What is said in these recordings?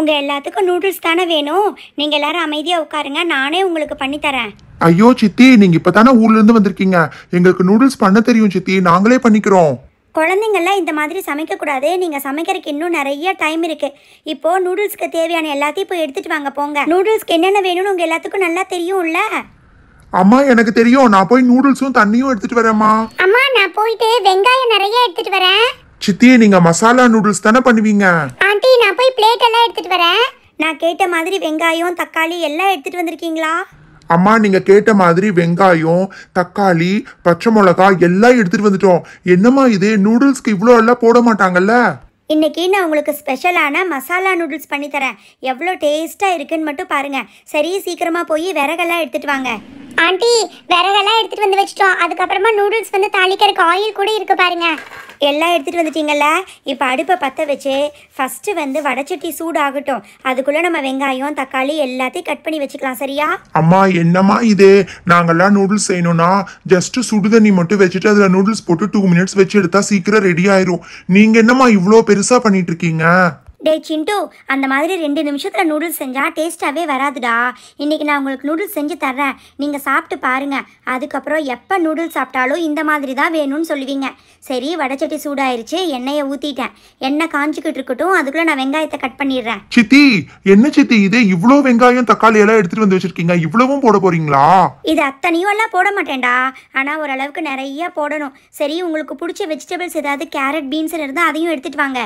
உங்க எல்லாத்துக்கும் நூடுல்ஸ் தானே வேணும். நீங்க எல்லாரும் அமைதியா உட்காருங்க, நானே உங்களுக்கு பண்ணி தரேன். ஐயோ சித்தி, நீங்க இப்பதானே ஊர்ல இருந்து வந்திருக்கீங்க. எங்களுக்கு நூடுல்ஸ் பண்ண தெரியும் சித்தி, நாங்களே பண்ணிக்கிறோம். குழந்தைங்கள்லாம் இந்த மாதிரி சமைக்கக்கூடாது. நீங்கள் சமைக்கிறதுக்கு இன்னும் நிறைய டைம் இருக்குது. இப்போது நூடுல்ஸ்க்கு தேவையான எல்லாத்தையும் போய் எடுத்துகிட்டு வாங்க போங்க. நூடுல்ஸ்க்கு என்னென்ன வேணும்னு உங்கள் எல்லாத்துக்கும் நல்லா தெரியும்ல. அம்மா எனக்கு தெரியும், நான் போய் நூடுல்ஸும் தண்ணியும் எடுத்துட்டு வரேம்மா. அம்மா நான் போயிட்டு வெங்காயம் நிறைய எடுத்துட்டு வரேன். சித்தி, நீங்க மசாலா நூடுல்ஸ் தானே பண்ணுவீங்க? ஆண்டி நான் போய் பிளேட் எல்லாம் எடுத்துட்டு வரேன். நான் கேட்ட மாதிரி வெங்காயம் தக்காளி எல்லாம் எடுத்துட்டு வந்திருக்கீங்களா? அம்மா நீங்க கேட்ட மாதிரி வெங்காயம், தக்காளி, பச்சை மிளகா எல்லாம் எடுத்துட்டு வந்துட்டோம். என்னம்மா இது, நூடுல்ஸ்க்கு இவ்வளோ எல்லாம் போட மாட்டாங்கல்ல? இன்னைக்கு நான் உங்களுக்கு ஸ்பெஷலான மசாலா நூடுல்ஸ் பண்ணி தரேன். எவ்வளோ டேஸ்ட்டாக இருக்குன்னு மட்டும் பாருங்க. சரி சீக்கிரமாக போய் விறகெல்லாம் எடுத்துட்டு வாங்க. ஆண்டி விறகெல்லாம் எடுத்துட்டு வந்து வச்சிட்டோம். அதுக்கப்புறமா நூடுல்ஸ் வந்து தாளிக்கிறதுக்கு ஆயில் கூட இருக்கு பாருங்க. எல்லாம் எடுத்துட்டு வந்துட்டீங்கல்ல. இப்போ அடுப்பை பற்ற வச்சு ஃபர்ஸ்ட் வந்து வடைச்சட்டி சூடாகட்டும். அதுக்குள்ள நம்ம வெங்காயம் தக்காளி எல்லாத்தையும் கட் பண்ணி வச்சுக்கலாம். சரியா? அம்மா என்னம்மா இது, நாங்கெல்லாம் நூடுல்ஸ் செய்யணும்னா ஜஸ்ட் சுடுதண்ணி மட்டும் வச்சுட்டு அதில் நூடுல்ஸ் போட்டு 2 மினிட்ஸ் வச்சு எடுத்தா சீக்கிரம் ரெடி ஆயிரும். நீங்க என்னம்மா இவ்வளோ பெருசா பண்ணிட்டு இருக்கீங்க? டே சிண்டு, அந்த மாதிரி 2 நிமிஷத்தில் நூடுல்ஸ் செஞ்சால் டேஸ்ட்டாகவே வராதுடா. இன்றைக்கி நான் உங்களுக்கு நூடுல்ஸ் செஞ்சு தர்றேன், நீங்கள் சாப்பிட்டு பாருங்கள். அதுக்கப்புறம் எப்போ நூடுல்ஸ் சாப்பிட்டாலும் இந்த மாதிரி தான் வேணும்னு சொல்லுவீங்க. சரி, வடைச்சட்டி சூடாயிருச்சு, எண்ணெயை ஊற்றிட்டேன். எண்ணெய் காஞ்சிக்கிட்டு இருக்கட்டும், அதுக்குள்ளே நான் வெங்காயத்தை கட் பண்ணிடுறேன். சித்தி, என்ன சித்தி இது, இவ்வளோ வெங்காயம் தக்காளி எல்லாம் எடுத்துட்டு வந்து வச்சிருக்கீங்க, இவ்வளவும் போட போறீங்களா? இது அத்தனையும் எல்லாம் போட மாட்டேன்டா, ஆனால் ஓரளவுக்கு நிறைய போடணும். சரி, உங்களுக்கு பிடிச்ச வெஜிடபிள்ஸ் ஏதாவது கேரட் பீன்ஸ் இருந்தால் அதையும் எடுத்துகிட்டு வாங்க.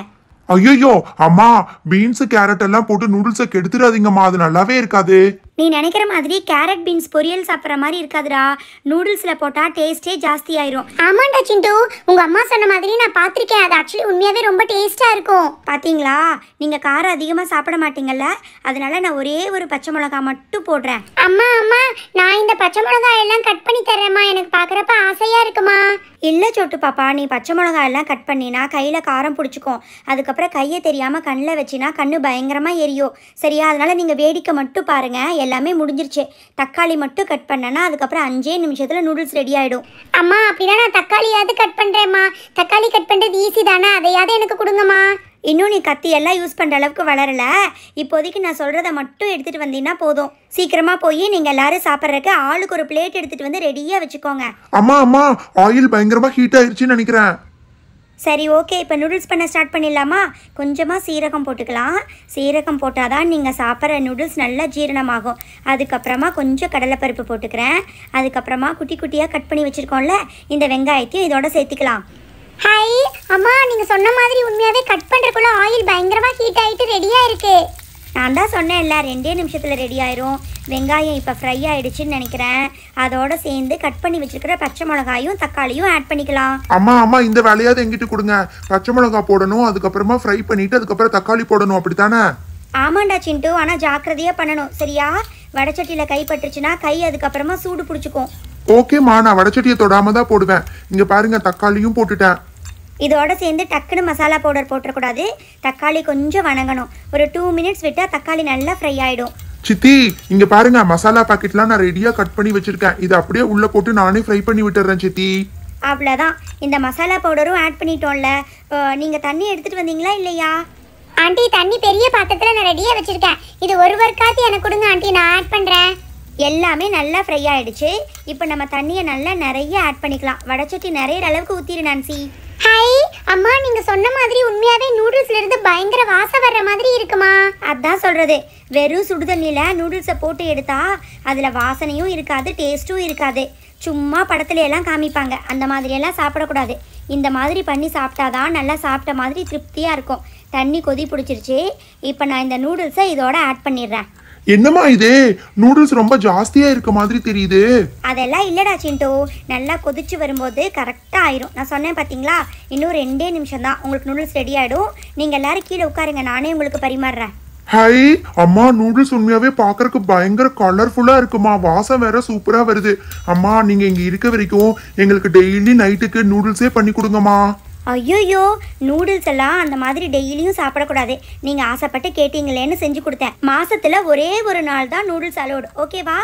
ஐயோ அம்மா, பீன்ஸ் கேரட் எல்லாம் போட்டு நூடுல்ஸை கெடுத்துடாதீங்கம்மா, அது நல்லாவே இருக்காது. நீ நினைக்கிற மாதிரி கேரட் பீன்ஸ் பொரியல் சாப்பிட்ற மாதிரி இருக்காதுடா. நூடுல்ஸில் போட்டால் டேஸ்ட்டே ஜாஸ்தி ஆயிரும். ஆமாண்டா சிண்டு, உங்கள் அம்மா சொன்ன மாதிரி நான் பார்த்துருக்கேன். அது ஆக்சுவலி உண்மையாகவே ரொம்ப டேஸ்ட்டாக இருக்கும். பார்த்தீங்களா, நீங்கள் காரம் அதிகமாக சாப்பிட மாட்டீங்கல்ல, அதனால நான் ஒரே ஒரு பச்சை மிளகா மட்டும் போடுறேன். அம்மா அம்மா, நான் இந்த பச்சை மிளகாய் எல்லாம் கட் பண்ணி தரேம்மா, எனக்கு பார்க்குறப்ப ஆசையாக இருக்குமா? இல்லை சொட்டு பாப்பா, நீ பச்சை மிளகாய் எல்லாம் கட் பண்ணினா கையில் காரம் பிடிச்சிக்கும். அதுக்கப்புறம் கையை தெரியாமல் கண்ணில் வச்சினா கண்ணு பயங்கரமாக எரியும். சரியா? அதனால் நீங்கள் வேடிக்கை மட்டும் பாருங்கள், எல்லாமே முடிஞ்சிருச்சு. தக்காளி மட்டும் கட் பண்ணனா அதுக்கப்புறம் 5 நிமிஷத்தில் நூடுல்ஸ் ரெடி ஆகிடும். அம்மா அப்படின்னா நான் தக்காளியாவது கட் பண்ணுறேம்மா. தக்காளி கட் பண்ணுறது ஈஸி தானே, அதையாவது எனக்கு கொடுங்கம்மா. இன்னும் நீ கத்தி எல்லாம் யூஸ் பண்ணுற அளவுக்கு வளரல. இப்போதைக்கு நான் சொல்கிறத மட்டும் எடுத்துகிட்டு வந்தீங்கன்னா போதும். சீக்கிரமாக போய் நீங்கள் எல்லாரும் சாப்பிட்றதுக்கு ஆளுக்கு ஒரு பிளேட் எடுத்துகிட்டு வந்து ரெடியாக வச்சுக்கோங்க. அம்மா அம்மா, ஆயில் பயங்கரமாக ஹீட் ஆயிடுச்சுன்னு நினைக்கிறேன். சரி ஓகே, இப்போ நூடுல்ஸ் பண்ண ஸ்டார்ட் பண்ணிடலாமா? கொஞ்சமாக சீரகம் போட்டுக்கலாம். சீரகம் போட்டால் தான் நீங்கள் சாப்பிட்ற நூடுல்ஸ் நல்லா ஜீரணமாகும். அதுக்கப்புறமா கொஞ்சம் கடலைப்பருப்பு போட்டுக்கிறேன். அதுக்கப்புறமா குட்டி குட்டியாக கட் பண்ணி வச்சுருக்கோம்ல, இந்த வெங்காயத்தையும் இதோட சேர்த்துக்கலாம். ஹாய் அம்மா, நீங்கள் சொன்ன மாதிரி உண்மையாகவே கட் பண்ணுறக்குள்ள ஆயில் பயங்கரமாக ஹீட் ஆகிட்டு ரெடியாக இருக்குது. நான் தான் சொன்னேன்ல, 2 நிமிஷத்தில் ரெடி ஆயிரும். வெங்காயம் இப்போ ஃப்ரை ஆகிடுச்சின்னு நினைக்கிறேன். அதோட சேர்ந்து கட் பண்ணி வச்சுருக்கிற பச்சை மிளகாயும் தக்காளியும் ஆட் பண்ணிக்கலாம். அம்மா அம்மா, இந்த வேலையாவது எங்கிட்ட கொடுங்க. பச்சை மிளகா போடணும், அதுக்கப்புறமா ஃப்ரை பண்ணிட்டு அதுக்கப்புறம் தக்காளி போடணும், அப்படித்தானே? ஆமாண்டா சிண்டு, ஆனால் ஜாக்கிரதையாக பண்ணணும். சரியா? வடைச்சட்டியில் கை பட்டுருச்சுன்னா கை அதுக்கப்புறமா சூடு பிடிச்சிக்கும். ஓகேம்மா, நான் வடைச்சட்டியை தொடாம தான் போடுவேன். இங்கே பாருங்க, தக்காளியும் போட்டுட்டேன். இதோட சேர்ந்து டக்குன்னு மசாலா பவுடர் போட்டுறக்கூடாது. தக்காளி கொஞ்சம் வணங்கணும். ஒரு 2 மினிட்ஸ் விட்டால் தக்காளி நல்லா ஃப்ரை ஆகிடும். சித்தி, இங்க பாருங்க, மசாலா பாக்கெட்லாம் நான் ரெடியா கட் பண்ணி வச்சிருக்கேன். இதை அப்படியே உள்ள போட்டு நானே ஃப்ரை பண்ணி விட்டுறேன் சித்தி. அவ்வளோதான், இந்த மசாலா பவுடரும் ஆட் பண்ணிட்டோம்ல. நீங்கள் தண்ணி எடுத்துகிட்டு வந்தீங்களா இல்லையா? ஆண்டி, தண்ணி பெரிய பாத்திரத்தில் நான் ரெடியாக வச்சுருக்கேன். இது ஒரு வர்க்காத்தி எனக்கு கொடுங்க ஆண்டி, நான் ஆட் பண்ணுறேன். எல்லாமே நல்லா ஃப்ரை ஆகிடுச்சு. இப்போ நம்ம தண்ணியை நல்லா நிறைய ஆட் பண்ணிக்கலாம். வடைச்சட்டி நிறைய அளவுக்கு ஊற்றிடு நான்சி. ஹாய் அம்மா, நீங்கள் சொன்ன மாதிரி உண்மையாகவே நூடுல்ஸ்லேருந்து பயங்கர வாசம் வர்ற மாதிரி இருக்குமா? அதான் சொல்கிறது, வெறும் சுடுதண்ணியில் நூடுல்ஸை போட்டு எடுத்தா அதில் வாசனையும் இருக்காது, டேஸ்ட்டும் இருக்காது. சும்மா படத்துல எல்லாம் காமிப்பாங்க, அந்த மாதிரியெல்லாம் சாப்பிடக்கூடாது. இந்த மாதிரி பண்ணி சாப்பிட்டாதான் நல்லா சாப்பிட்ட மாதிரி திருப்தியாக இருக்கும். தண்ணி கொதி பிடிச்சிருச்சு. இப்போ நான் இந்த நூடுல்ஸை இதோட ஆட் பண்ணிடுறேன். என்னம்மா இது, நூடுல்ஸ் ரொம்ப ஜாஸ்தியா இருக்க மாதிரி தெரியுது. அதெல்லாம் இல்லடா சிண்டு, நல்லா கொதிச்சு வரும்போது கரெக்டாக ஆயிரும். நான் சொன்னேன் பார்த்தீங்களா, இன்னும் 2 நிமிஷம் தான் உங்களுக்கு நூடுல்ஸ் ரெடி ஆகிடும். நீங்கள் எல்லாரும் கீழே உட்காருங்க, நானே உங்களுக்கு பரிமாறுறேன். ஹை அம்மா, நூடுல்ஸ் உண்மையாவே பார்க்கறதுக்கு பயங்கர கலர்ஃபுல்லா இருக்குமா, வாசம் வேற சூப்பரா வருது. அம்மா, நீங்க இங்க இருக்க வரைக்கும் எங்களுக்கு டெய்லி நைட்டுக்கு நூடுல்ஸே பண்ணி கொடுங்கம்மா. ஐயோயோ, நூடுல்ஸ் எல்லாம் அந்த மாதிரி டெய்லியும் சாப்பிடக்கூடாது. நீங்கள் ஆசைப்பட்டு கேட்டீங்களேன்னு செஞ்சு கொடுத்தேன். மாசத்துல ஒரே ஒரு நாள் தான் நூடுல்ஸ் அலோடு, ஓகேவா?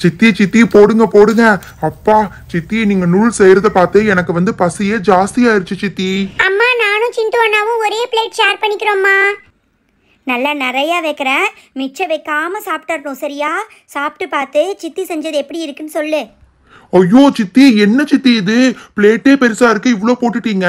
சித்தி சித்தி, போடுங்க போடுங்க. அப்பா சித்தி, நீங்க நூடுல்ஸ் செய்யறத பார்த்து எனக்கு வந்து பசியே ஜாஸ்தி ஆயிருச்சு சித்தி. அம்மா, நானும் சிண்டு அண்ணாவும் ஒரே பிளேட் ஷேர் பண்ணிக்கிறோம்மா. நல்லா நிறையா வைக்கிறேன், மிச்சம் வைக்காமல் சாப்பிட்டுறணும் சரியா? சாப்பிட்டு பார்த்து சித்தி செஞ்சது எப்படி இருக்குன்னு சொல்லு. ஐயோ சித்தி, என்ன சித்தி இது? பிளேட்டே பெருசா இருக்கு, இவ்ளோ போட்டுட்டீங்க.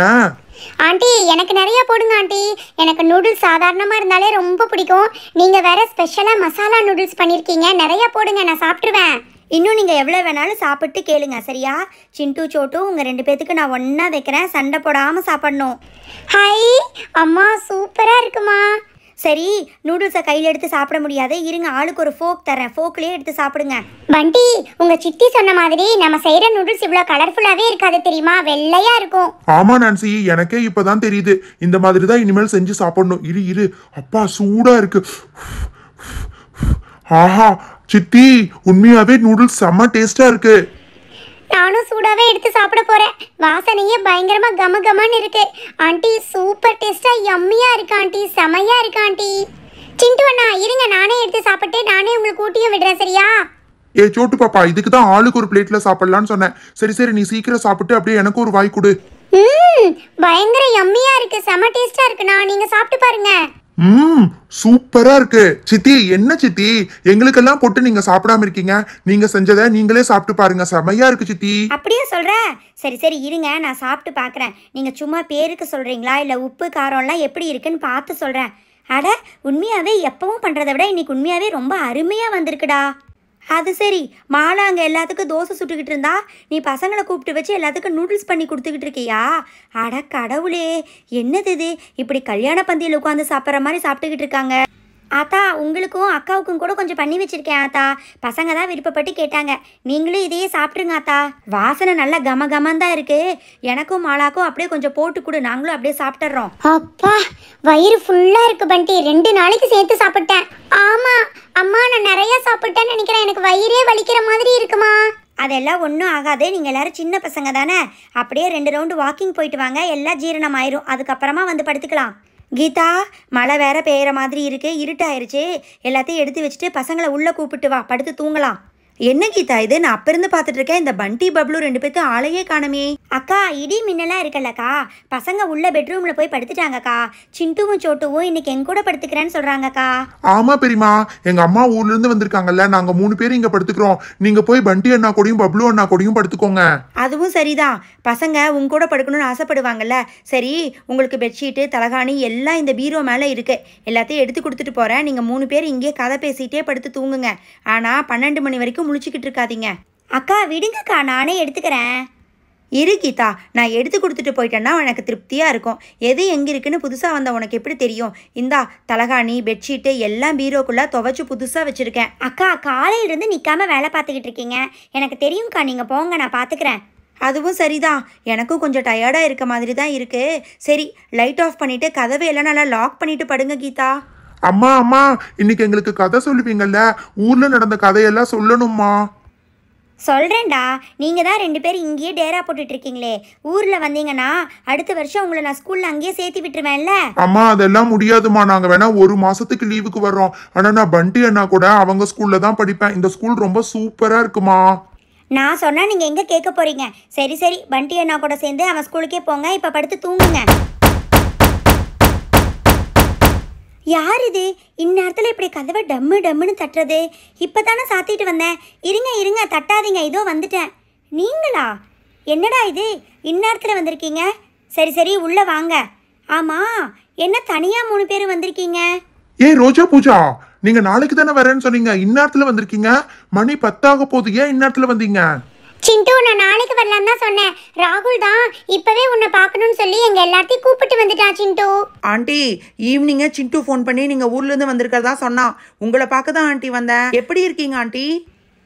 ஆண்டி எனக்கு நிறைய போடுங்க ஆண்டி. எனக்கு நூடுல்ஸ் சாதாரணமாக இருந்தாலே ரொம்ப பிடிக்கும். நீங்கள் வேற ஸ்பெஷலாக மசாலா நூடுல்ஸ் பண்ணியிருக்கீங்க, நிறைய போடுங்க, நான் சாப்பிட்ருவேன். இன்னும் நீங்கள் எவ்வளோ வேணாலும் சாப்பிட்டு கேளுங்க சரியா? சிண்டு சோட்டு உங்கள் 2 பேத்துக்கு நான் ஒன்றா வைக்கிறேன், சண்டை போடாமல் சாப்பிடணும். ஹை அம்மா, சூப்பராக இருக்குமா. சரி, நூடுல்ஸை கையில் எடுத்து சாப்பிட முடியாது, இருங்க ஆளுக்கு ஒரு ஃபோக் தரேன், ஃபோக்லேயே எடுத்து சாப்பிடுங்க. பண்டி, உங்கள் சித்தி சொன்ன மாதிரி நம்ம செய்கிற நூடுல்ஸ் இவ்வளோ கலர்ஃபுல்லாகவே இருக்காது தெரியுமா? வெள்ளையாக இருக்கும். ஆமா நான்சி, எனக்கே இப்பதான் தெரியுது. இந்த மாதிரி தான் இனிமேல் செஞ்சு சாப்பிடணும். இரு அப்பா, சூடா இருக்கு. ஆஹா சித்தி, உண்மையாவே நூடுல்ஸ் செம்ம டேஸ்டா இருக்கு. நானும் சூடாவே எடுத்து சாப்பிட போறேன். வாசனையே பயங்கரமா கம கமன்னு இருக்கு. ஆண்டி சூப்பர் டேஸ்டா யம்மியா இருக்கு ஆண்டி, செமையா இருக்கு ஆண்டி. சிண்டு அண்ணா இருங்க, நானே எடுத்து சாப்பிட்டு நானே உங்களுக்கு ஊட்டியும் விடுறேன் சரியா? ஏ சோட்டு பாப்பா, இதுக்கு தான் ஆளுக்கு ஒரு பிளேட்ல சாப்பிடலாம்னு சொன்னேன். சரி நீ சீக்கிரம் சாப்பிட்டு அப்படியே எனக்கு ஒரு வாய் கொடு. பயங்கர யம்மியா இருக்கு, செம டேஸ்டா இருக்குண்ணா, நீங்க சாப்பிட்டு பாருங்க. சூப்பரா இருக்கு. சித்தி, என்ன சித்தி எங்களுக்கெல்லாம் போட்டு நீங்க சாப்பிடாம இருக்கீங்க? நீங்க செஞ்சதை நீங்களே சாப்பிட்டு பாருங்க, செமையா இருக்கு சித்தி. அப்படியே சொல்ற? சரி இருங்க, நான் சாப்பிட்டு பார்க்குறேன். நீங்க சும்மா பேருக்கு சொல்றீங்களா இல்ல உப்பு காரம்லாம் எப்படி இருக்குன்னு பார்த்து சொல்றேன். அட, உண்மையாவே எப்பவும் பண்றதை விட இன்னைக்கு உண்மையாவே ரொம்ப அருமையா வந்திருக்குடா. அது சரி, மாலா அங்கே எல்லாத்துக்கும் தோசை சுட்டுக்கிட்டு இருந்தா, நீ பசங்களை கூப்பிட்டு வச்சு எல்லாத்துக்கும் நூடுல்ஸ் பண்ணி கொடுத்துக்கிட்டு இருக்கியா? அட கடவுளே, என்னது இது? இப்படி கல்யாண பந்தியில் உட்காந்து சாப்பிட்ற மாதிரி சாப்பிட்டுக்கிட்டு இருக்காங்க. ஆத்தா, உங்களுக்கும் அக்காவுக்கும் கூட கொஞ்சம் பண்ணி வச்சிருக்கேன் ஆத்தா. பசங்க தான் விருப்பப்பட்டு கேட்டாங்க. நீங்களும் இதையே சாப்பிட்ருங்க ஆத்தா. வாசனை நல்லா கம கமன் தான் இருக்கு. எனக்கும் மாலாக்கும் அப்படியே கொஞ்சம் போட்டு கொடு, நாங்களும் அப்படியே சாப்பிட்றோம். அப்பா, வயிறு ஃபுல்லாக இருக்கு பண்டி, 2 நாளைக்கு சேர்த்து சாப்பிட்டேன். ஆமா அம்மா, நான் நிறைய சாப்பிட்டேன்னு நினைக்கிறேன், எனக்கு வயிறே வலிக்கிற மாதிரி இருக்குமா. அதெல்லாம் ஒன்றும் ஆகாது, நீங்கள் எல்லாரும் சின்ன பசங்க தானே. அப்படியே 2 ரவுண்டு வாக்கிங் போயிட்டு வாங்க, எல்லாம் ஜீரணம் ஆயிரும், அதுக்கப்புறமா வந்து படுத்துக்கலாம். கீதா, மழை வேற பெய்கிற மாதிரி இருக்கு, இருட்டாயிருச்சு. எல்லாத்தையும் எடுத்து வச்சுட்டு பசங்களை உள்ளே கூப்பிட்டு வா, படுத்து தூங்கலாம். என்ன கீதா இது? நான் அப்ப இருந்து பார்த்துட்டு இருக்கேன், இந்த பண்டி பப்ளு 2 பேர்த்து ஆளையே காணமே. அக்கா, இடி மின்னலாம் இருக்குல்லக்கா, பசங்க உள்ள பெட்ரூம்ல போய் படுத்துட்டாங்கக்கா. சிண்டுவும் சோட்டுவும் இன்னைக்கு என் கூட படுத்துக்கிறேன்னு சொல்றாங்கக்கா. ஆமா பெரியமா, எங்க அம்மா ஊர்ல இருந்து வந்திருக்காங்கல்ல, நாங்க 3 பேர் இங்க படுத்துக்கிறோம். நீங்க போய் பண்டி அண்ணா கூடயும் பப்ளு அண்ணா கூடயும் படுத்துக்கோங்க. அதுவும் சரிதான், பசங்க உங்க கூட படுக்கணும்னு ஆசைப்படுவாங்கல்ல. சரி, உங்களுக்கு பெட்ஷீட்டு தலகாணி எல்லாம் இந்த பீரோ மேலே இருக்கு, எல்லாத்தையும் எடுத்து கொடுத்துட்டு போறேன். நீங்க 3 பேர் இங்கே கதை பேசிட்டே படுத்து தூங்குங்க. ஆனா 12 மணி வரைக்கும் முழிச்சுக்கிட்டு இருக்காதீங்க. அக்கா விடுங்கக்கா, நானே எடுத்துக்கிறேன். இரு கீதா, நான் எடுத்து கொடுத்துட்டு போயிட்டேன்னா எனக்கு திருப்தியாக இருக்கும். எது எங்கே இருக்குன்னு புதுசாக வந்த உனக்கு எப்படி தெரியும்? இந்தா, தலகாணி பெட்ஷீட்டு எல்லாம் பீரோக்குள்ளே துவைச்சு புதுசாக வச்சுருக்கேன். அக்கா, காலையிலிருந்து நிற்காம வேலை பார்த்துக்கிட்டு இருக்கீங்க, எனக்கு தெரியும்க்கா, நீங்கள் போங்க, நான் பார்த்துக்கிறேன். அதுவும் சரிதான், எனக்கும் கொஞ்சம் டயர்டாக இருக்க மாதிரி தான் இருக்குது. சரி, லைட் ஆஃப் பண்ணிவிட்டு கதவை எல்லாம் நல்லா லாக் பண்ணிவிட்டு படுங்க கீதா. அம்மா, இன்னைக்கு எங்களுக்கு கதை சொல்லுவீங்கல்ல, ஊர்ல நடந்த கதையெல்லாம் சொல்லணும்மா. சொல்கிறேன்டா, நீங்கள் தான் 2 பேர் இங்கேயே டேரா போட்டுட்டு இருக்கீங்களே. ஊரில் வந்தீங்கன்னா அடுத்த வருஷம் உங்களை நான் ஸ்கூலில் அங்கேயே சேர்த்து விட்டுருவேன்ல. அம்மா, அதெல்லாம் முடியாதுமா, நாங்கள் வேணா 1 மாசத்துக்கு லீவுக்கு வர்றோம். ஆனால் நான் பண்டி அண்ணா கூட அவங்க ஸ்கூல்ல தான் படிப்பேன். இந்த ஸ்கூல் ரொம்ப சூப்பராக இருக்குமா. நான் சொன்னால் நீங்கள் எங்கே கேட்க போகிறீங்க? சரி, பண்டி அண்ணா கூட சேர்ந்து அவன் ஸ்கூலுக்கே போங்க, இப்போ படுத்து தூங்குங்க. யார் இது இந்நேரத்தில் இப்படி கதவை டம்முன்னு தட்டுறது? இப்போ தானே சாத்திட்டு வந்தேன். இருங்க தட்டாதீங்க, இதோ வந்துட்டேன். நீங்களா? என்னடா இது, இந்நேரத்தில் வந்திருக்கீங்க? சரி உள்ளே வாங்க. ஆமாம், என்ன தனியாக 3 பேர் வந்திருக்கீங்க? ஏய் ரோஜா பூஜா, நீங்க நாளைக்கு தானே வரேன்னு சொன்னீங்க, இந்நேரத்துல வந்திருக்கீங்க. மணி 10 ஆக போகுது, ஏன் இந்நேரத்துல வந்தீங்க? சிண்டு, நான் நாளைக்கு வரலான்னு தான் சொன்னேன். ராகுல் தான் இப்பவே உன்னை பார்க்கணும்னு சொல்லி எங்க எல்லாத்தையும் கூப்பிட்டு வந்துட்டான். சிண்டு ஆண்டி, ஈவினிங்கே சிண்டு ஃபோன் பண்ணி நீங்கள் ஊர்லேருந்து வந்திருக்கிறதா சொன்னான். உங்களை பார்க்க தான் ஆண்டி வந்தேன். எப்படி இருக்கீங்க ஆண்டி?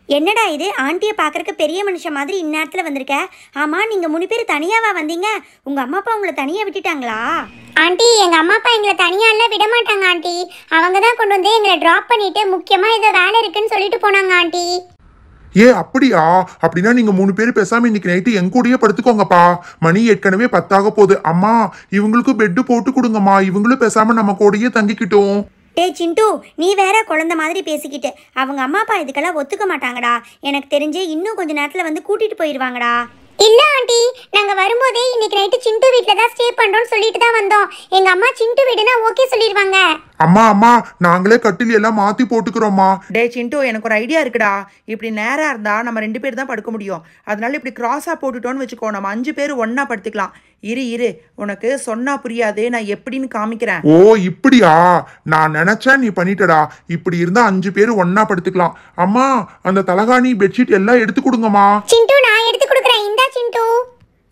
என்னடா இது, ஆண்டியை பார்க்கறக்கு பெரிய மனுஷன் மாதிரி இந்நேரத்தில் வந்திருக்க. ஆமாம், நீங்கள் 3 பேர் தனியாவா வந்தீங்க? உங்கள் அம்மா அப்பா உங்களை தனியாக விட்டுட்டாங்களா? ஆண்டி, எங்கள் அம்மா அப்பா எங்களை தனியாலாம் விட மாட்டாங்க ஆண்டி. அவங்க தான் கொண்டு வந்து எங்களை ட்ராப் பண்ணிட்டு முக்கியமாக ஏதோ வேலை இருக்குன்னு சொல்லிட்டு போனாங்க ஆண்டி. ஏ அப்படியா? அப்படின்னா நீங்க 3 பேர் பேசாம இன்னைக்கு நைட்டு என் கூடயே படுத்துக்கோங்கப்பா. மணி ஏற்கனவே 10 ஆக போகுது. அம்மா, இவங்களுக்கும் பெட்டு போட்டு கொடுங்கம்மா, இவங்களும் பேசாம நம்ம கூடயே தங்கிக்கிட்டோம். டே சிண்டு, நீ வேற குழந்தை மாதிரி பேசிக்கிட்டு. அவங்க அம்மா அப்பா இதுக்கெல்லாம் ஒத்துக்க மாட்டாங்கடா. எனக்கு தெரிஞ்சு இன்னும் கொஞ்ச நேரத்தில் வந்து கூட்டிட்டு போயிடுவாங்கடா. இல்ல ஆண்டி, நாங்க வரும்போதே இன்னைக்கு நைட்டு சிண்டு வீட்ல தான் ஸ்டே பண்றோம்னு சொல்லிட்டு தான் வந்தோம். எங்க அம்மா சிண்டு வீடுனா ஓகே சொல்லிடுவாங்க. அம்மா அம்மா நாங்களே கட்டில் எல்லாம் மாத்தி போட்டுக்கிறோம்மா. டே சிண்டு, எனக்கு ஒரு ஐடியா இருக்குடா. இப்படி நேரா இருந்தா நம்ம 2 பேர் தான் படுக்க முடியும். அதனால இப்படி கிராஸா போட்டுட்டோன்னு வச்சுக்கோ, நம்ம 5 பேர் ஒண்ணா படுத்துக்கலாம். இரு உனக்கு சொன்னா புரியாது, நான் எப்படின்னு காமிக்கிறேன். ஓ இப்படியா? நான் நினைச்சேன் நீ பண்ணிட்டடா. இப்படி இருந்தா 5 பேர் ஒண்ணா படுத்துக்கலாம். அம்மா அந்த தலகாணி பெட்ஷீட் எல்லாம் எடுத்து கொடுங்கம்மா. சிண்டு நான் எடுத்து கொடுக்குறேன். இந்தா சிண்டு.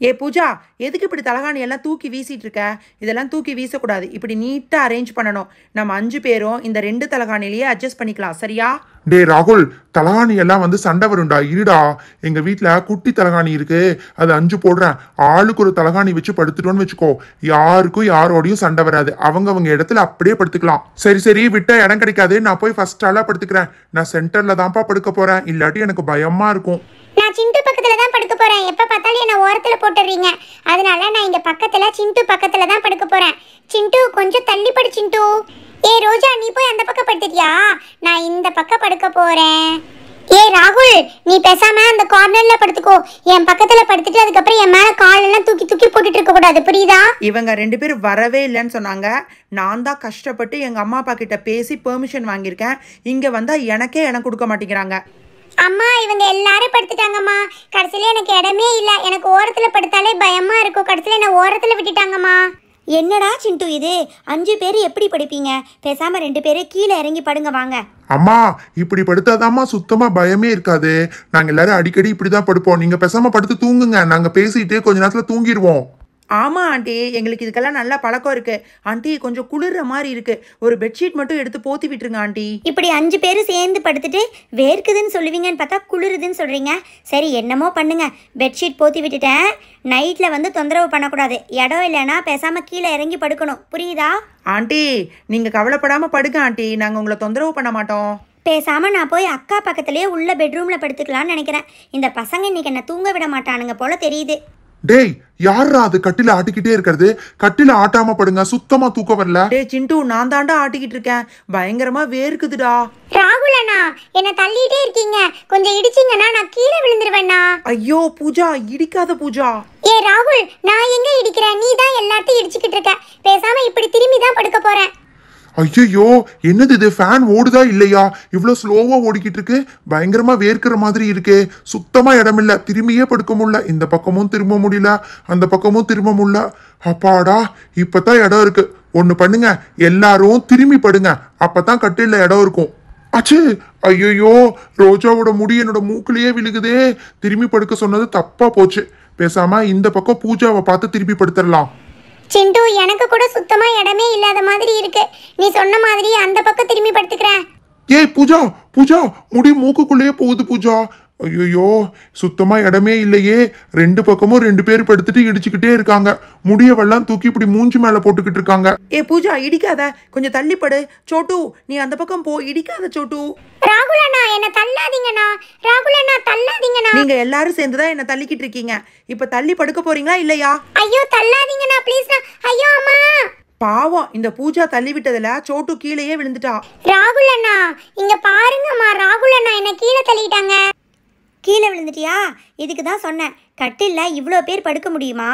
ஏ பூஜா, எதுக்கு இப்படி தலகாணி எல்லாம் தூக்கி வீசிட்டு இருக்க? இதெல்லாம் தூக்கி வீசக்கூடாது. இப்படி நீட்டா அரேஞ்ச் பண்ணணும். நம்ம 5 பேரும் இந்த 2 தலகாணிலேயே அட்ஜஸ்ட் பண்ணிக்கலாம், சரியா? டே ராகுல், தலகாணி எல்லாம் வந்து சண்டை வரும்டா. இருடா, எங்க வீட்டுல குட்டி தலகாணி இருக்கு, அது 5 போடுறேன். ஆளுக்கு ஒரு தலகாணி வச்சு படுத்துட்டோன்னு வச்சுக்கோ, யாருக்கும் யாரோடையும் சண்டை வராது. அவங்க இடத்துல அப்படியே படுத்துக்கலாம். சரி விட்ட இடம் கிடைக்காது. நான் போய் ஃபர்ஸ்ட் ஆளா படுத்துக்கிறேன். நான் சென்டர்ல தான்ப்பா படுக்க போறேன், இல்லாட்டி எனக்கு பயமா இருக்கும். நான் சிண்டு பக்கத்துல தான் படுக்க போறேன். எப்ப பார்த்தாலும் என்ன ஓரத்துல போட்டுறீங்க. அதனால நான் இங்க பக்கத்துல சிண்டு பக்கத்துல தான் படுக்க போறேன். சிண்டு கொஞ்சம் தள்ளி படு சிண்டு. ஏ ரோஜா, நீ போய் அந்த பக்கம் படுத்துட்டியா? நான் இந்த பக்கம் படுக்க போறேன். ஏ ராகுல், நீ பேசாம அந்த கார்னர்ல படுத்துக்கோ. என் பக்கத்துல படுத்துட்டு அதுக்கப்புறம் என் மேல கால் எல்லாம் தூக்கி தூக்கி போட்டுட்டு இருக்க கூடாது, புரியுதா? இவங்க 2 பேர் வரவே இல்லைன்னு சொன்னாங்க. நான் தான் கஷ்டப்பட்டு எங்க அம்மா அப்பா கிட்ட பேசி பெர்மிஷன் வாங்கியிருக்கேன். இங்க வந்தா எனக்கே இடம் கொடுக்க மாட்டேங்கிறாங்க. அம்மா இவங்க எல்லாரும் படுத்துட்டாங்கம்மா. கடைசியில எனக்கு இடமே இல்ல. எனக்கு ஓரத்துல படுத்தாலே பயமா இருக்கும். கடைசியில என்ன ஓரத்துல விட்டுட்டாங்கம்மா. என்னடா சிண்டு இது? 5 பேர் எப்படி படிப்பீங்க? பேசாம 2 பேரு கீழே இறங்கி படுங்க வாங்க. அம்மா இப்படி படுத்தாதாம்மா சுத்தமா பயமே இருக்காது. நாங்க எல்லாரும் அடிக்கடி இப்படிதான் படுப்போம். நீங்க பேசாம படுத்து தூங்குங்க. நாங்க பேசிட்டு கொஞ்ச நேரத்துல தூங்கிடுவோம். ஆமா ஆண்டி, எங்களுக்கு இதுக்கெல்லாம் நல்ல பழக்கம் இருக்கு. ஆண்டி கொஞ்சம் குளிர்ற மாதிரி இருக்கு. ஒரு பெட்ஷீட் மட்டும் எடுத்து போத்தி விட்டுருங்க ஆண்டி. இப்படி 5 பேர் சேர்ந்து படுத்துட்டு வேர்க்குதுன்னு சொல்லுவீங்கன்னு பார்த்தா குளிருதுன்னு சொல்றீங்க. சரி என்னமோ பண்ணுங்க. பெட்ஷீட் போத்தி விட்டுட்டேன். நைட்ல வந்து தொந்தரவு பண்ணக்கூடாது. இடம் இல்லைன்னா பேசாம கீழே இறங்கி படுக்கணும், புரியுதா? ஆண்டி நீங்க கவலைப்படாம படுங்க ஆண்டி, நாங்க உங்களை தொந்தரவு பண்ண மாட்டோம். பேசாம நான் போய் அக்கா பக்கத்துலயே உள்ள பெட்ரூம்ல படுத்துக்கலாம்னு நினைக்கிறேன். இந்த பசங்க இன்னைக்கு என்ன தூங்க விட மாட்டானுங்க போல தெரியுது. டேய், யாரா அது கட்டில ஆட்டிக்கிட்டே இருக்கிறது? கட்டில ஆட்டாம படுங்க, சுத்தமா தூக்கம் வரல. டே சிண்டு, நான் தாண்டா ஆட்டிக்கிட்டு இருக்கேன். பயங்கரமா வேர்க்குதுடா. ராகுல் அண்ணா, என்ன தள்ளிட்டே இருக்கீங்க. கொஞ்சம் இடிச்சீங்கன்னா நான் கீழே விழுந்துருவேண்ணா. ஐயோ பூஜா, இடிக்காத பூஜா. ஏ ராகுல், நான் எங்க இடிக்கிறேன்? நீ தான் எல்லாத்தையும் இடிச்சுக்கிட்டு இருக்க. பேசாம இப்படி திரும்பி தான் படுக்க போறேன். ஐயோ, என்னது இது? ஃபேன் ஓடுதா இல்லையா? இவ்வளவு ஸ்லோவா ஓடிக்கிட்டு இருக்கு. பயங்கரமா வேர்க்கிற மாதிரி இருக்கு. சுத்தமா இடம் இல்ல. திரும்பியே படுக்க முடியல. இந்த பக்கமும் திரும்ப முடியல, அந்த பக்கமும் திரும்ப முடியல. அப்பாடா, இப்பதான் இடம் இருக்கு. ஒண்ணு பண்ணுங்க, எல்லாரும் திரும்பி படுங்க. அப்பதான் கட்டில இடம் இருக்கும். அச்சு, ஐயோ, ரோஜாவோட முடி என்னோட மூக்குலயே விழுகுதே. திரும்பி படுக்க சொன்னது தப்பா போச்சு. பேசாம இந்த பக்கம் பூஜாவை பார்த்து திருப்பி படுத்துடலாம். சிண்டு, எனக்கு கூட சுத்தமா இடமே இல்லாத மாதிரி இருக்கு. நீ சொன்ன மாதிரி அந்த பக்கம் திரும்பி படுத்துக்கிறேன். ஏய் பூஜா, பூஜா, முடி மூக்குக்குள்ளேயே போகுது பூஜா. ஐயோ, சுத்தமா இடமே இல்லையே. 2 பக்கமும் 2 பேர் படுத்துட்டு இடிச்சுக்கிட்டே இருக்காங்க. முடியவெல்லாம் தூக்கி இப்படி மூஞ்சி மேல போட்டுக்கிட்டு இருக்காங்க. ஏ பூஜா, இடிக்காத, கொஞ்சம் தள்ளிப்படு. சோட்டு, நீ அந்த பக்கம் போ. இடிக்காத சோட்டு. ராகுல் அண்ணா, என்ன தள்ளாதீங்கண்ணா. ராகுல் அண்ணா, தள்ளாதீங்கண்ணா. நீங்க எல்லாரும் சேர்ந்துதான் என்ன தள்ளிக்கிட்டு இருக்கீங்க. இப்ப தள்ளி படுக்க போறீங்களா இல்லையா? ஐயோ தள்ளாதீங்கண்ணா, ப்ளீஸ்ண்ணா. ஐயோ அம்மா. பாவம், இந்த பூஜா தள்ளி விட்டதுல சோட்டு கீழேயே விழுந்துட்டா. ராகுல் அண்ணா, இங்க பாருங்கம்மா. ராகுல் அண்ணா என்ன கீழே தள்ளிட்டாங்க. கீழே விழுந்துட்டியா? இதுக்கு தான் சொன்னேன், கட்டில்ல இவ்வளோ பேர் படுக்க முடியுமா?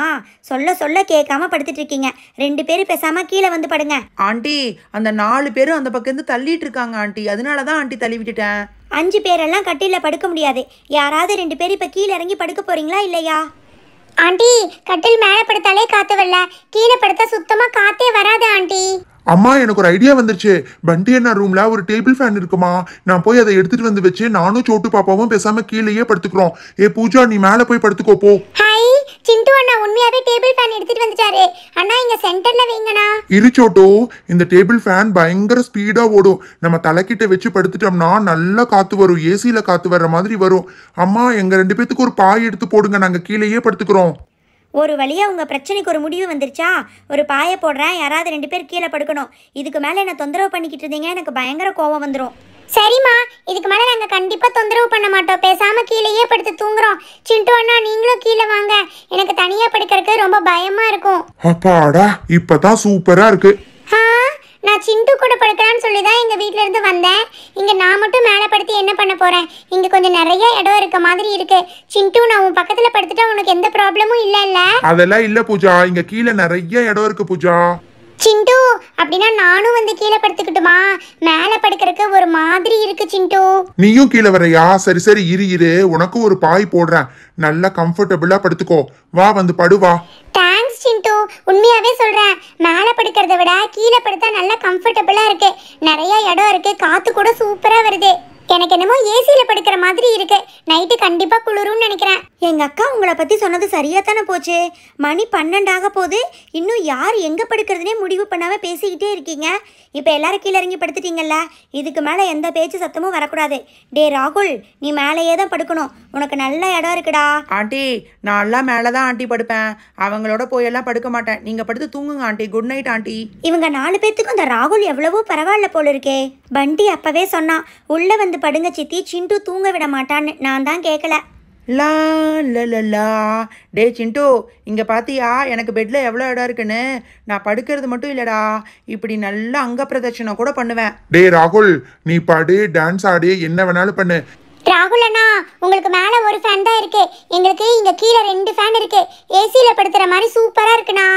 சொல்ல சொல்ல கேட்காம படுத்துட்டு இருக்கீங்க. 2 பேர் பேசாம கீழே வந்து படுங்க. ஆண்டி, அந்த 4 பேரும் அந்த பக்கம் இருந்து தள்ளிட்டு இருக்காங்க ஆண்டி. அதனாலதான் ஆண்டி தள்ளி விட்டுட்டேன். 5 பேரெல்லாம் கட்டில்ல படுக்க முடியாது. யாராவது 2 பேர் இப்ப கீழே இறங்கி படுக்க போறீங்களா இல்லையா? ஆண்டி, கட்டில் மேலே படுத்தாலே காத்து வரல. கீழே படுத்தா சுத்தமா காத்தே வராது ஆண்டி. அம்மா, எனக்கு ஒரு ஐடியா வந்துருச்சு. பண்டி அண்ணா ரூம்ல ஒரு டேபிள் ஃபேன் இருக்குமா? நான் போய் அதை எடுத்துட்டு வந்து வச்சு நானும் சோட்டு பாப்பாவும் பேசாம கீழேயே படுத்துக்கிறோம். ஏ பூஜா, நீ மேல போய் படுத்துக்கோ போ. ஹாய், சிண்டு அண்ணா உண்மையாவே டேபிள் ஃபேன் எடுத்துட்டு வந்துட்டாரு. அண்ணா இங்க சென்டர்ல வைங்கண்ணா. இரு சோட்டு, இந்த டேபிள் ஃபேன் பயங்கர ஸ்பீடா ஓடும். நம்ம தலைக்கிட்ட வச்சு படுத்துட்டோம்னா நல்லா காத்து வரும். ஏசியில காத்து வர்ற மாதிரி வரும். அம்மா, எங்க 2 பேத்துக்கு ஒரு பாய் எடுத்து போடுங்க, நாங்க கீழேயே படுத்துக்கிறோம். ஒரு வழியா உங்க பிரச்சனைக்கு ஒரு முடிவு வந்துருச்சா? ஒரு பாயை போடுறேன், யாராவது 2 பேர் கீழே படுக்கணும். இதுக்கு மேல என்ன தொந்தரவு பண்ணிக்கிட்டு இருந்தீங்க, எனக்கு பயங்கர கோவம் வந்துடும். சரிம்மா, இதுக்கு மேல நாங்க கண்டிப்பா தொந்தரவு பண்ண மாட்டோம். பேசாம கீழேயே படுத்து தூங்குறோம். சிண்டு அண்ணா, நீங்களும் கீழே வாங்க. எனக்கு தனியா படுக்கிறதுக்கு ரொம்ப பயமா இருக்கும். அப்பாடா, இப்பதான் சூப்பரா இருக்கு. நான் சிண்டு கூட படுக்கலான்னு சொல்லி தான் எங்க வீட்ல இருந்து வந்தேன். இங்க நான் மட்டும் மேலே படுத்து என்ன பண்ண போறேன். இங்க கொஞ்சம் நிறைய இடம் இருக்க மாதிரி இருக்கு. சிண்டு, நான் உன் பக்கத்துல படுத்துட்டா உனக்கு எந்த ப்ராப்ளமும் இல்லல்ல? அதெல்லாம் இல்ல பூஜா, இங்க கீழே நிறைய இடம் இருக்கு பூஜா. சிண்டு, அப்படின்னா நானும் வந்து கீழே படுத்துக்கிட்டுமா? மேல படுக்கிறதுக்கு ஒரு மாதிரி இருக்கு சிண்டு. நீயும் கீழே வரையா? சரி சரி, இரு உனக்கு ஒரு பாய் போடுறேன், நல்லா கம்ஃபர்டபுளா படுத்துக்கோ. வா வந்து படு வா. தேங்க்ஸ் சிண்டு, உண்மையாவே சொல்றேன். மேல படுக்கிறத விட கீழே படுத்தா நல்லா கம்ஃபர்டபுளா இருக்கு. நிறைய இடம் இருக்கு, காத்து கூட சூப்பரா வருது. எனக்கு என்னமோ ஏசியில படுக்கிற மாதிரி இருக்கு. நைட்டு கண்டிப்பா குளிரும்னு நினைக்கிறேன். எங்கள் அக்கா உங்களை பற்றி சொன்னது சரியாக தானே போச்சு. மணி 12 போது, இன்னும் யார் எங்கே படுக்கிறதுனே முடிவு பண்ணாமல் பேசிக்கிட்டே இருக்கீங்க. இப்போ எல்லாரும் கீழே இறங்கி படுத்துட்டீங்கல்ல, இதுக்கு மேலே எந்த பேச்சு சத்தமும் வரக்கூடாது. டே ராகுல், நீ மேலேயே தான் படுக்கணும், உனக்கு நல்ல இடம் இருக்குடா. ஆண்டி, நான் எல்லாம் மேலே தான் ஆண்டி படுப்பேன், அவங்களோட போயெல்லாம் படுக்க மாட்டேன். நீங்கள் படுத்து தூங்குங்க ஆண்டி. Good night aunty. இவங்க 4 பேத்துக்கும் அந்த ராகுல் எவ்வளவோ பரவாயில்ல போல இருக்கே. பண்டி அப்பவே சொன்னான், உள்ளே வந்து படுங்க சித்தி, சிண்டு தூங்க விட மாட்டான்னு. நான் தான் கேட்கல. லா லா. டே சிண்டு, இங்கே பார்த்தியா எனக்கு பெட்டில் எவ்வளோ இடம் இருக்குன்னு? நான் படுக்கிறது மட்டும் இல்லைடா, இப்படி நல்லா அங்க பிரதட்சணம் கூட பண்ணுவேன். டே ராகுல், நீ பாடு, டான்ஸ் ஆடு, என்ன வேணாலும் பண்ணு. ராகுல் அண்ணா, உங்களுக்கு மேல ஒரு ஃபேன் தான் இருக்கு, எங்களுக்கு இங்க கீழே 2 ஃபேன் இருக்கு. ஏசியில படுத்துற மாதிரி சூப்பரா இருக்குண்ணா.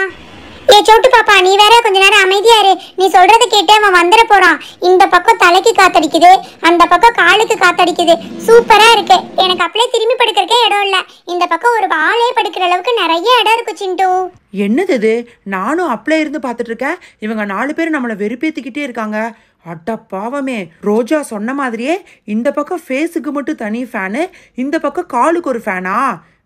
ஏ சோட்டு பாப்பா, நீ வேற கொஞ்ச நேரம் அமைதியா இரு. நீ சொல்றதை கேட்டு அவன் வந்துட போறான். இந்த பக்கம் தலைக்கு காத்தடிக்குது, அந்த பக்கம் காலுக்கு காத்தடிக்குது. சூப்பரா இருக்கு. எனக்கு அப்படியே திரும்பி படுக்கிறக்கே இடம் இல்ல. இந்த பக்கம் ஒரு ஆளே படுக்கிற அளவுக்கு நிறைய இடம் இருக்கு சிண்டு. என்னது இது? நானும் அப்படியே இருந்து பார்த்துட்டு இருக்கேன், இவங்க 4 பேர் நம்மளை வெறுப்பேற்றிக்கிட்டே இருக்காங்க. அட பாவமே, ரோஜா சொன்ன மாதிரியே இந்த பக்கம் ஃபேஸுக்கு மட்டும் தனி ஃபேனு, இந்த பக்கம் காலுக்கு ஒரு ஃபேனா?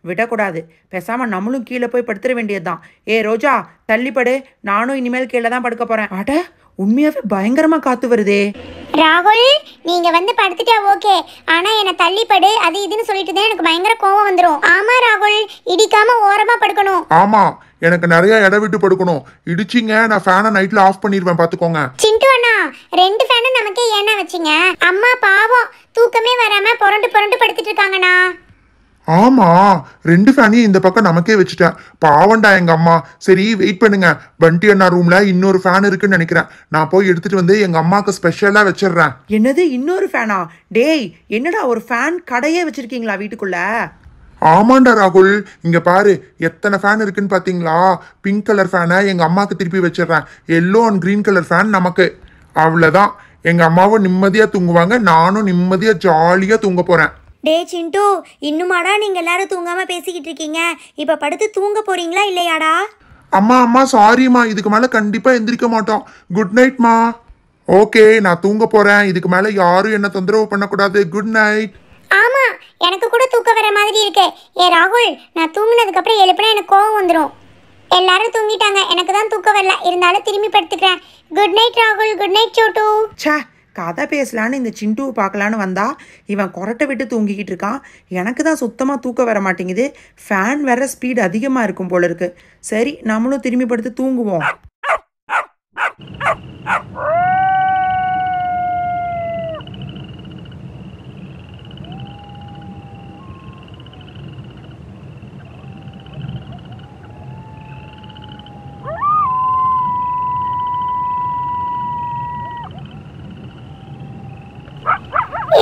விடக்கூடாது, பேசாமல் நம்மளும் கீழே போய் படுத்துட வேண்டியதுதான். ஏ ரோஜா, தள்ளிப்படு, நானும் இனிமேல் கீழே தான் படுக்க போகிறேன். அட, உண்மையாகவே பயங்கரமாக காற்று வருதே. ராகுல், நீங்க வந்து படுத்துட்டா ஓகே, ஆனா என்ன தள்ளிப்படு அது இதுன்னு சொல்லிட்டு தான் எனக்கு பயங்கர கோவம் வந்துடும். ஆமா ராகுல், இடிக்காம ஓரமா படுக்கணும். ஆமா, எனக்கு நிறைய இடம் விட்டு படுக்கணும். இடிச்சிங்க, நான் ஃபேனை நைட்ல ஆஃப் பண்ணிடுவேன், பாத்துக்கோங்க. சிண்டு அண்ணா, 2 ஃபேனும் நமக்கே ஏன்னா வச்சிங்க? அம்மா பாவம், தூக்கமே வராம புரண்டு புரண்டு படுத்துட்டு இருக்காங்கண்ணா. ஆமா, 2 ஃபேனையும் இந்த பக்கம் நமக்கே வச்சுட்டேன். பாவண்டா எங்க அம்மா. சரி வெயிட் பண்ணுங்க, பண்டி அண்ணா ரூம்ல இன்னொரு ஃபேன் இருக்குன்னு நினைக்கிறேன். நான் போய் எடுத்துட்டு வந்து எங்க அம்மாக்கு ஸ்பெஷலா வச்சிடுறேன். என்னது, இன்னொரு ஃபேனா? டேய், என்னடா ஒரு ஃபேன் கடையே வச்சிருக்கீங்களா வீட்டுக்குள்ள? ஆமாண்டா ராகுல், இங்க பாரு எத்தனை ஃபேன் இருக்குன்னு பாத்தீங்களா? பிங்க் கலர் ஃபேனை எங்க அம்மாக்கு திருப்பி வச்சிடுறேன், yellow and green colour fan நமக்கு. அவ்வளவுதான், எங்க அம்மாவும் நிம்மதியா தூங்குவாங்க, நானும் நிம்மதியா ஜாலியா தூங்க போறேன். டே சிண்டு, இன்னுமாடா நீங்கள் எல்லாரும் தூங்காமல் பேசிக்கிட்டு இருக்கீங்க? இப்போ படுத்து தூங்க போறீங்களா இல்லையாடா? அம்மா சாரிம்மா, இதுக்கு மேல கண்டிப்பா எந்திரிக்க மாட்டோம். குட் நைட்மா. ஓகே, நான் தூங்க போறேன். இதுக்கு மேல யாரும் என்ன தொந்தரவு பண்ணக்கூடாது. Good night. ஆமா, எனக்கு கூட தூக்கம் வர மாதிரி இருக்கு. ஏ ராகுல், நான் தூங்குனதுக்கு அப்புறம் எழுப்பினா எனக்கு கோவம் வந்துடும். எல்லாரும் தூங்கிட்டாங்க, எனக்கு தான் தூக்கம் வரல, இருந்தாலும் திரும்பி படுத்துக்கிறேன். குட் நைட் ராகுல். Good night Chotu. சே, கதை பேசலான்னு இந்த சிண்டுவை பார்க்கலான்னு வந்தா இவன் கொரட்டை விட்டு தூங்கிக்கிட்டு இருக்கான். எனக்கு தான் சுத்தமாக தூக்கம் வர மாட்டேங்குது. ஃபேன் வேற ஸ்பீடு அதிகமாக இருக்கும் போல இருக்கு. சரி, நம்மளும் திரும்பி படுத்து தூங்குவோம்.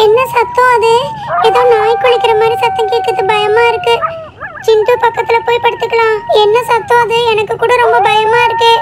என்ன சத்தம் அது? ஏதோ நாய் குளிக்கிற மாதிரி சத்தம் கேக்குது, பயமா இருக்கு. சிண்டு பக்கத்துல போய் படுத்துக்கலாம். என்ன சத்தம் அது? எனக்கு கூட ரொம்ப பயமா இருக்கு.